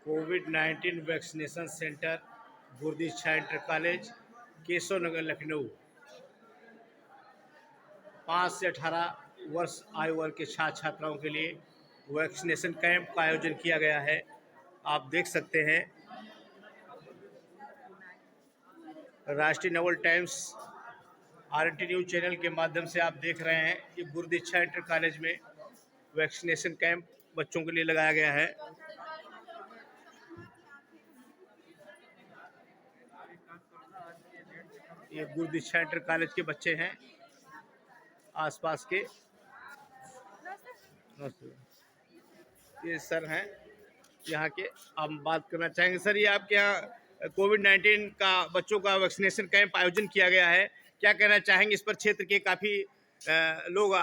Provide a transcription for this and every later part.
कोविड-19 vaccination centre Gurdiksha inter college Keshav Nagar Lucknow 5 से 18 वर्ष आयु वर्ग के छात्र छात्राओं के लिए वैक्सीनेशन कैंप का आयोजन किया गया है। आप देख सकते हैं राष्ट्रीय Naval times RNT news channel के माध्यम से आप देख रहे हैं कि गुरदीक्षा इंटर कॉलेज में वैक्सीनेशन कैंप बच्चों के लिए लगाया गया है। ये गुरदीक्षा इंटर कॉलेज के बच्चे हैं आसपास के। ये सर हैं यहाँ के, आप बात करना चाहेंगे। सर, ये आपके यहाँ कोविड-19 का बच्चों का वैक्सीनेशन कैंप आयोजन किया गया है, क्या कहना चाहेंगे इस पर? क्षेत्र के काफ़ी लोग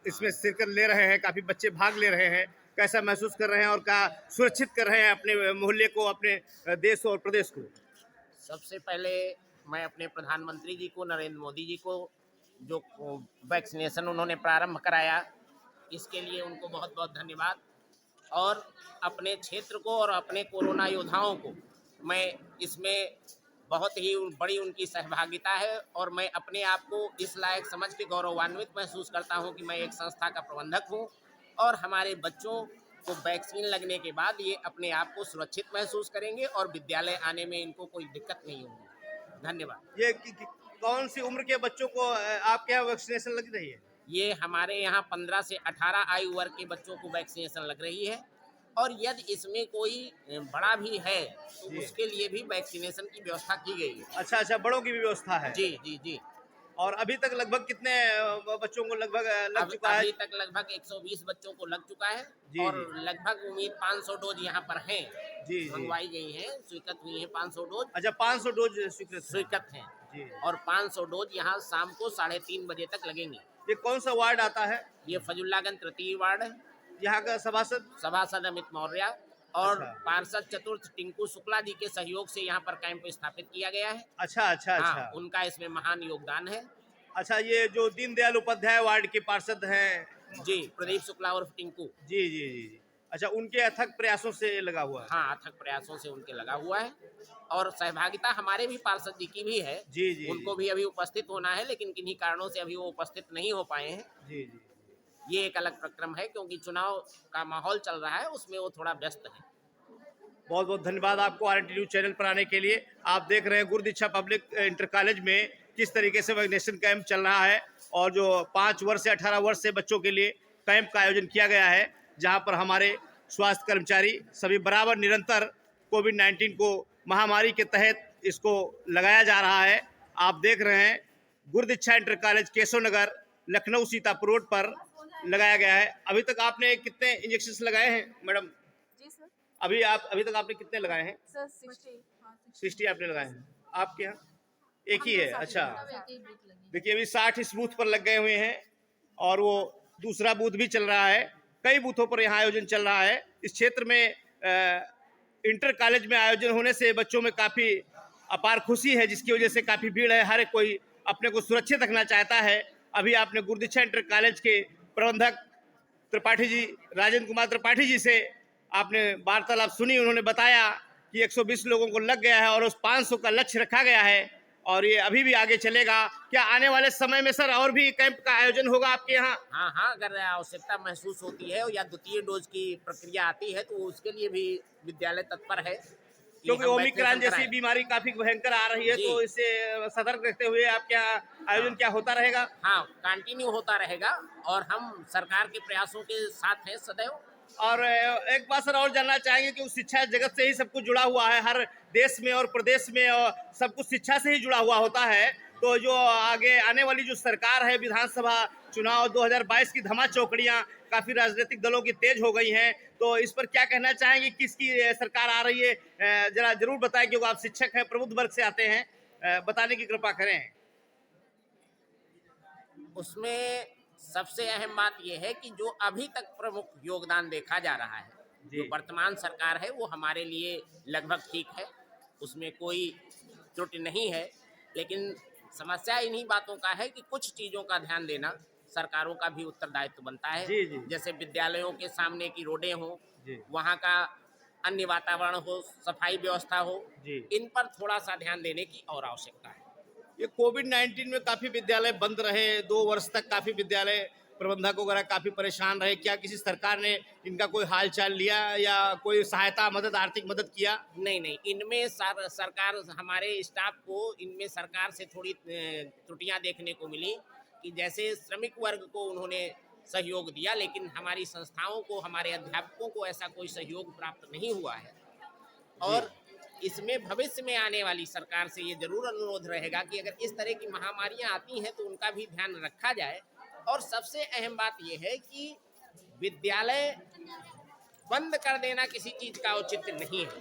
इसमें शिरकत ले रहे हैं, काफ़ी बच्चे भाग ले रहे हैं, कैसा महसूस कर रहे हैं और क्या सुरक्षित कर रहे हैं अपने मोहल्ले को, अपने देश और प्रदेश को? सबसे पहले मैं अपने प्रधानमंत्री जी को, नरेंद्र मोदी जी को, जो वैक्सीनेशन उन्होंने प्रारंभ कराया, इसके लिए उनको बहुत बहुत धन्यवाद। और अपने क्षेत्र को और अपने कोरोना योद्धाओं को मैं इसमें बहुत ही बड़ी उनकी सहभागिता है और मैं अपने आप को इस लायक समझ के गौरवान्वित महसूस करता हूं कि मैं एक संस्था का प्रबंधक हूं और हमारे बच्चों को वैक्सीन लगने के बाद ये अपने आप को सुरक्षित महसूस करेंगे और विद्यालय आने में इनको कोई दिक्कत नहीं होगी। धन्यवाद। ये कौन सी उम्र के बच्चों को आपके यहाँ वैक्सीनेशन लग रही है? ये हमारे यहाँ 15 से 18 आयु वर्ग के बच्चों को वैक्सीनेशन लग रही है और यदि इसमें कोई बड़ा भी है तो उसके लिए भी वैक्सीनेशन की व्यवस्था की गई है। अच्छा, बड़ों की भी व्यवस्था है? जी जी जी। और अभी तक लगभग कितने बच्चों को लगभग लग चुका है? अभी तक लगभग 120 बच्चों को लग चुका है और लगभग उम्मीद 500 डोज यहाँ पर हैं, जी मंगवाई गई हैं, स्वीकृत हुई हैं 500 डोज। अच्छा, 500 डोज स्वीकृत हैं जी। और 500 डोज यहाँ शाम को 3:30 बजे तक लगेंगे। ये कौन सा वार्ड आता है? ये फजुल्लागंज तृतीय वार्ड है। यहाँ का सभासद अमित मौर्य और अच्छा। पार्षद चतुर्थ टिंकू शुक्ला जी के सहयोग से यहाँ पर कैंप स्थापित किया गया है। अच्छा। उनका इसमें महान योगदान है। अच्छा, ये जो दीनदयाल उपाध्याय वार्ड के पार्षद हैं जी, प्रदीप शुक्ला और टिंकू जी। अच्छा, उनके अथक प्रयासों से लगा हुआ है? हाँ, अथक प्रयासों से उनके लगा हुआ है और सहभागिता हमारे भी पार्षद जी की भी है। जी उनको भी अभी उपस्थित होना है लेकिन किन्हीं कारणों से अभी वो उपस्थित नहीं हो पाए हैं। जी। ये एक अलग प्रक्रम है क्योंकि चुनाव का माहौल चल रहा है, उसमें वो थोड़ा व्यस्त है। बहुत बहुत धन्यवाद आपको RNT न्यूज चैनल पर आने के लिए। आप देख रहे हैं गुरदीक्षा पब्लिक इंटर कॉलेज में किस तरीके से वैक्सीनेशन कैंप चल रहा है और जो 5 वर्ष से 18 वर्ष से बच्चों के लिए कैंप का आयोजन किया गया है, जहां पर हमारे स्वास्थ्य कर्मचारी सभी बराबर निरंतर कोविड-19 को महामारी के तहत इसको लगाया जा रहा है। आप देख रहे हैं गुरदीक्षा inter college Keshav Nagar Lucknow Sitapur road पर लगाया गया है। अभी तक आपने कितने इंजेक्शन लगाए हैं मैडम? जी सर। अभी तक आपने कितने लगाए हैं? सर 60 आपने लगाए हैं। आपके यहाँ एक ही है? अच्छा, देखिए अभी 60 इस बूथ पर लग गए हुए हैं और वो दूसरा बूथ भी चल रहा है। कई बूथों पर यहाँ आयोजन चल रहा है। इस क्षेत्र में इंटर कॉलेज में आयोजन होने से बच्चों में काफ़ी अपार खुशी है, जिसकी वजह से काफ़ी भीड़ है। हर कोई अपने को सुरक्षित रखना चाहता है। अभी आपने गुरदीक्षा इंटर कॉलेज के प्रबंधक त्रिपाठी जी, राजेंद्र कुमार त्रिपाठी जी से आपने वार्तालाप सुनी। उन्होंने बताया कि 120 लोगों को लग गया है और उस 500 का लक्ष्य रखा गया है और ये अभी भी आगे चलेगा। क्या आने वाले समय में सर और भी कैंप का आयोजन होगा आपके यहाँ? हाँ, अगर आवश्यकता महसूस होती है या द्वितीय डोज की प्रक्रिया आती है तो उसके लिए भी विद्यालय तत्पर है, क्योंकि ओमिक्रॉन जैसी बीमारी काफी भयंकर आ रही है, तो इससे सतर्क रहते हुए आपके यहाँ आयोजन क्या होता रहेगा? हाँ, कंटिन्यू होता रहेगा और हम सरकार के प्रयासों के साथ हैं सदैव। और एक बात सर और जानना चाहेंगे कि उस शिक्षा जगत से ही सब कुछ जुड़ा हुआ है, हर देश में और प्रदेश में और सब कुछ शिक्षा से ही जुड़ा हुआ होता है। तो जो आगे आने वाली जो सरकार है, विधानसभा चुनाव 2022 की धमा चौकड़ियाँ काफ़ी राजनीतिक दलों की तेज हो गई हैं, तो इस पर क्या कहना चाहेंगे? किसकी सरकार आ रही है? जरा जरूर बताएं, क्योंकि आप शिक्षक हैं, प्रबुद्ध वर्ग से आते हैं, बताने की कृपा करें। उसमें सबसे अहम बात यह है कि जो अभी तक प्रमुख योगदान देखा जा रहा है, जो वर्तमान सरकार है वो हमारे लिए लगभग ठीक है, उसमें कोई त्रुटि नहीं है। लेकिन समस्या इन्हीं बातों का है कि कुछ चीज़ों का ध्यान देना सरकारों का भी उत्तरदायित्व बनता है। जी। जैसे विद्यालयों के सामने की रोडें हों, वहाँ का अन्य वातावरण हो, सफाई व्यवस्था हो, जी। इन पर थोड़ा सा ध्यान देने की और आवश्यकता है। ये कोविड-19 में काफी विद्यालय बंद रहे, 2 वर्ष तक काफी विद्यालय प्रबंधक वगैरह काफी परेशान रहे। क्या किसी सरकार ने इनका कोई हाल चाल लिया या कोई सहायता मदद, आर्थिक मदद किया? नहीं नहीं, इनमें सरकार, हमारे स्टाफ को इनमें सरकार से थोड़ी त्रुटियां देखने को मिली कि जैसे श्रमिक वर्ग को उन्होंने सहयोग दिया, लेकिन हमारी संस्थाओं को, हमारे अध्यापकों को ऐसा कोई सहयोग प्राप्त नहीं हुआ है। जी। और इसमें भविष्य में आने वाली सरकार से ये जरूर अनुरोध रहेगा कि अगर इस तरह की महामारियां आती हैं तो उनका भी ध्यान रखा जाए। और सबसे अहम बात यह है कि विद्यालय बंद कर देना किसी चीज का औचित्य नहीं है।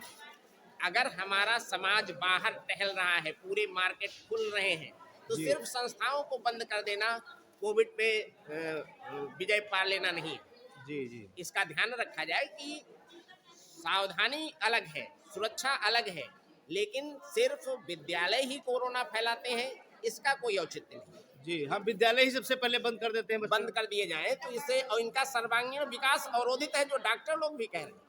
अगर हमारा समाज बाहर टहल रहा है, पूरे मार्केट खुल रहे हैं, तो जी। सिर्फ संस्थाओं को बंद कर देना कोविड पे विजय पा लेना नहीं है। जी, जी। इसका ध्यान रखा जाए कि सावधानी अलग है, सुरक्षा अलग है, लेकिन सिर्फ विद्यालय ही कोरोना फैलाते हैं, इसका कोई औचित्य नहीं। जी, हम विद्यालय ही सबसे पहले बंद कर देते हैं बच्चों बंद कर दिए जाए तो इससे और इनका सर्वांगीण विकास अवरोधित है, जो डॉक्टर लोग भी कह रहे हैं।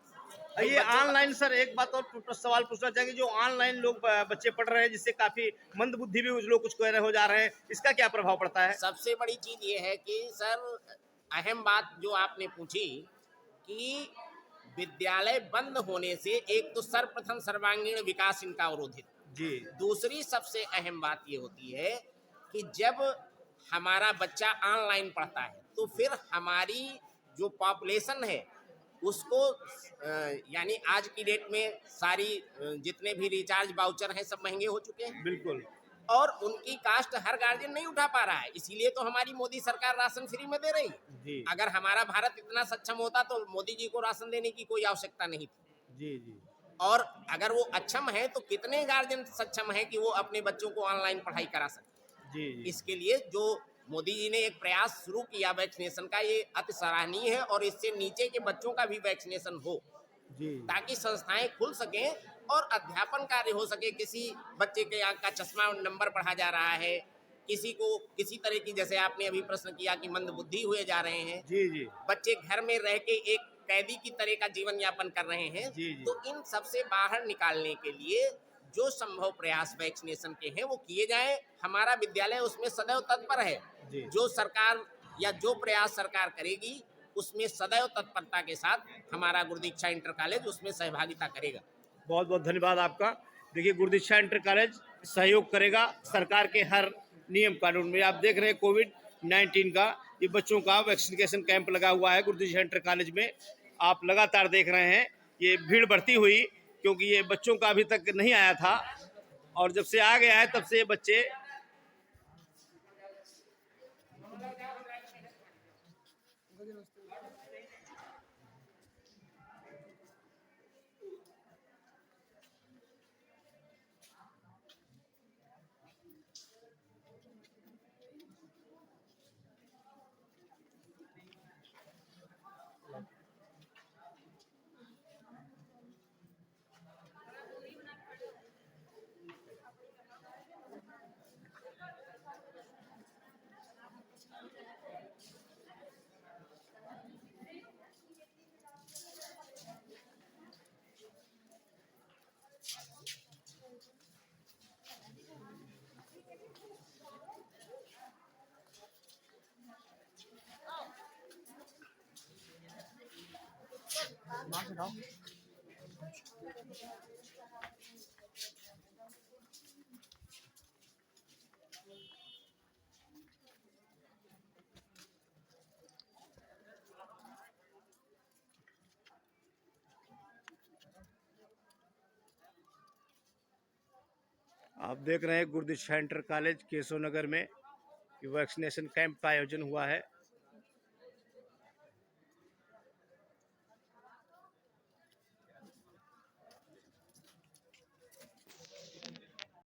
भाई ये बच्चों का- ऑनलाइन सर, एक बात और सवाल पूछना चाहेंगे, जो ऑनलाइन लोग बच्चे पढ़ रहे हैं, जिससे काफी मंद बुद्धि भी लोग कुछ कह रहे हो जा रहे हैं, इसका क्या प्रभाव पड़ता है? सबसे बड़ी चीज ये है कि सर, अहम बात जो आपने पूछी कि विद्यालय बंद होने से एक तो सर्वप्रथम सर्वांगीण विकास इनका अवरोधित। जी। दूसरी सबसे अहम बात ये होती है कि जब हमारा बच्चा ऑनलाइन पढ़ता है तो फिर हमारी जो पॉपुलेशन है उसको यानी आज की डेट में सारी जितने भी रिचार्ज वाउचर हैं सब महंगे हो चुके हैं, बिल्कुल। और उनकी कास्ट हर गार्जियन नहीं उठा पा रहा है। इसीलिए तो हमारी मोदी सरकार राशन फ्री में दे रही है। जी। अगर हमारा भारत इतना सक्षम होता तो मोदी जी को राशन देने की कोई आवश्यकता नहीं थी। जी, जी। और अगर वो अक्षम है तो कितने गार्जियन सक्षम है कि वो अपने बच्चों को ऑनलाइन पढ़ाई करा सके। जी, जी। इसके लिए जो मोदी जी ने एक प्रयास शुरू किया वैक्सीनेशन का, ये अति सराहनीय है, और इससे नीचे के बच्चों का भी वैक्सीनेशन हो जी। ताकि संस्थाएं खुल सकें और अध्यापन कार्य हो सके। किसी बच्चे के आंख का चश्मा नंबर पढ़ा जा रहा है, किसी को किसी तरह की, जैसे आपने अभी प्रश्न किया कि मंद बुद्धि हुए जा रहे हैं, जी, जी। बच्चे घर में रह के एक कैदी की तरह का जीवन यापन कर रहे हैं। जी, जी। तो इन सबसे बाहर निकालने के लिए जो संभव प्रयास वैक्सीनेशन के हैं वो किए जाएं। हमारा विद्यालय उसमें सदैव तत्पर है। जी। जो सरकार या जो प्रयास सरकार करेगी उसमें सदैव तत्परता के साथ हमारा गुरुदीक्षा इंटर कॉलेज उसमें सहभागिता करेगा। बहुत बहुत धन्यवाद आपका। देखिए, गुरुदीक्षा इंटर कॉलेज सहयोग करेगा सरकार के हर नियम कानून में। आप देख रहे हैं कोविड-19 का ये बच्चों का वैक्सीनेशन कैंप लगा हुआ है गुरुदीक्षा इंटर कॉलेज में। आप लगातार देख रहे हैं ये भीड़ बढ़ती हुई, क्योंकि ये बच्चों का अभी तक नहीं आया था, और जब से आ गया है तब से ये बच्चे आप देख रहे हैं गुरुदीक्षा इंटर कॉलेज केशव नगर में वैक्सीनेशन कैंप का आयोजन हुआ है।